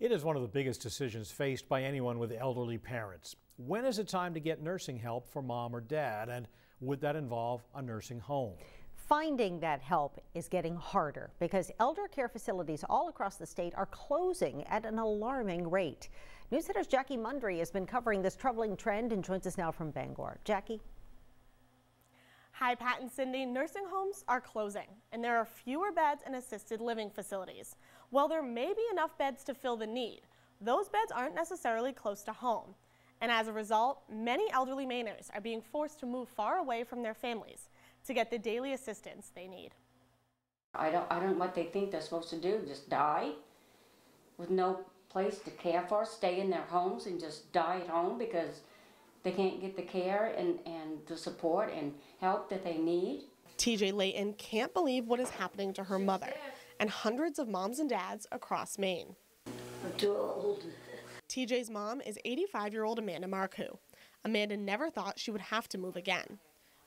It is one of the biggest decisions faced by anyone with elderly parents. When is it time to get nursing help for mom or dad, and would that involve a nursing home? Finding that help is getting harder because elder care facilities all across the state are closing at an alarming rate. NewsCenter's Jackie Mundry has been covering this troubling trend and joins us now from Bangor. Jackie? Hi, Pat and Cindy. Nursing homes are closing, and there are fewer beds in assisted living facilities. While there may be enough beds to fill the need, those beds aren't necessarily close to home. And as a result, many elderly Mainers are being forced to move far away from their families to get the daily assistance they need. I don't know what they think they're supposed to do, just die with no place to care for, stay in their homes and just die at home because they can't get the care and the support and help that they need. TJ Layton can't believe what is happening to her mother and hundreds of moms and dads across Maine. I'm too old. TJ's mom is 85-year-old Amanda Marcoux. Amanda never thought she would have to move again.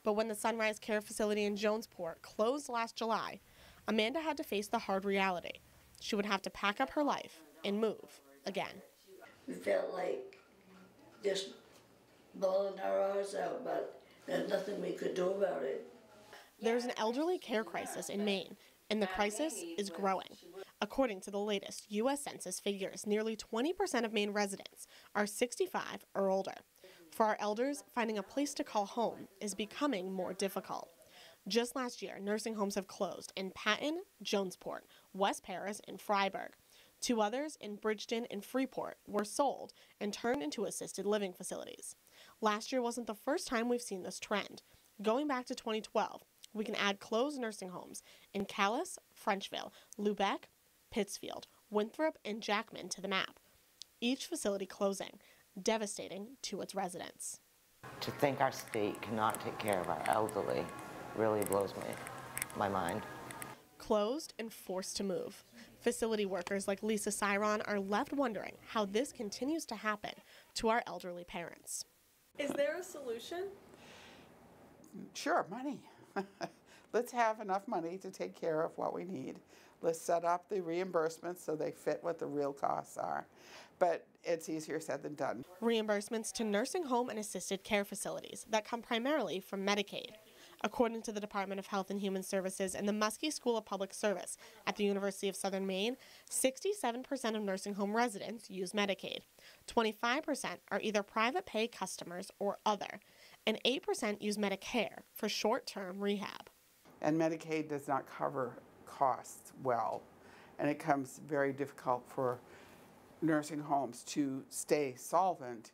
But when the Sunrise Care Facility in Jonesport closed last July, Amanda had to face the hard reality. She would have to pack up her life and move again. We felt like just bawling our eyes out, but there's nothing we could do about it. There's an elderly care crisis in Maine, and the crisis is growing. According to the latest U.S. Census figures, nearly 20% of Maine residents are 65 or older. For our elders, finding a place to call home is becoming more difficult. Just last year, nursing homes have closed in Patton, Jonesport, West Paris, and Freiburg. Two others in Bridgeton and Freeport were sold and turned into assisted living facilities. Last year wasn't the first time we've seen this trend. Going back to 2012, we can add closed nursing homes in Calais, Frenchville, Lubec, Pittsfield, Winthrop, and Jackman to the map. Each facility closing, devastating to its residents. To think our state cannot take care of our elderly really blows my mind. Closed and forced to move. Facility workers like Lisa Cyron are left wondering how this continues to happen to our elderly parents. Is there a solution? Sure, money. Let's have enough money to take care of what we need. Let's set up the reimbursements so they fit what the real costs are. But it's easier said than done. Reimbursements to nursing home and assisted care facilities that come primarily from Medicaid. According to the Department of Health and Human Services and the Muskie School of Public Service at the University of Southern Maine, 67% of nursing home residents use Medicaid. 25% are either private pay customers or other, and 8% use Medicare for short-term rehab. And Medicaid does not cover costs well, and it becomes very difficult for nursing homes to stay solvent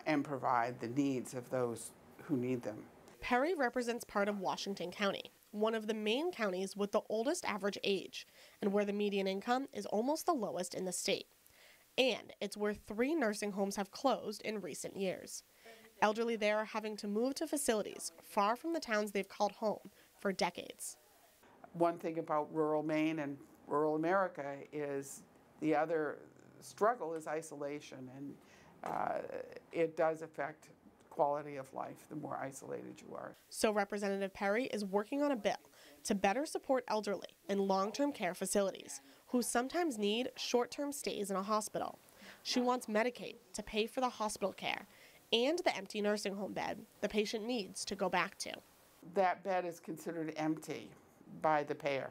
and provide the needs of those who need them. Perry represents part of Washington County, one of the Maine counties with the oldest average age, and where the median income is almost the lowest in the state. And it's where 3 nursing homes have closed in recent years. Elderly there are having to move to facilities far from the towns they've called home for decades. One thing about rural Maine and rural America is the other struggle is isolation, and it does affect quality of life the more isolated you are. So Representative Perry is working on a bill to better support elderly in long-term care facilities who sometimes need short-term stays in a hospital. She wants Medicaid to pay for the hospital care and the empty nursing home bed the patient needs to go back to. That bed is considered empty by the payer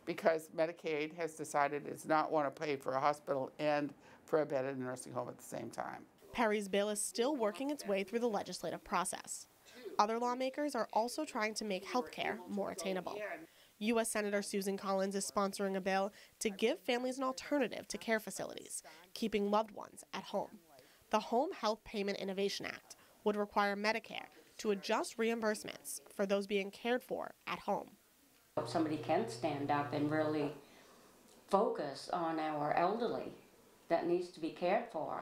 because Medicaid has decided it does not want to pay for a hospital and for a bed in a nursing home at the same time. Perry's bill is still working its way through the legislative process. Other lawmakers are also trying to make health care more attainable. U.S. Senator Susan Collins is sponsoring a bill to give families an alternative to care facilities, keeping loved ones at home. The Home Health Payment Innovation Act would require Medicare to adjust reimbursements for those being cared for at home. If somebody can stand up and really focus on our elderly that needs to be cared for.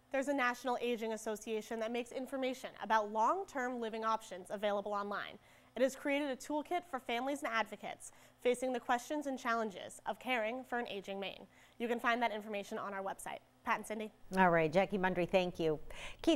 There's a National Aging Association that makes information about long-term living options available online. It has created a toolkit for families and advocates facing the questions and challenges of caring for an aging Maine. You can find that information on our website. Pat and Cindy. All right, Jackie Mundry, thank you. Keith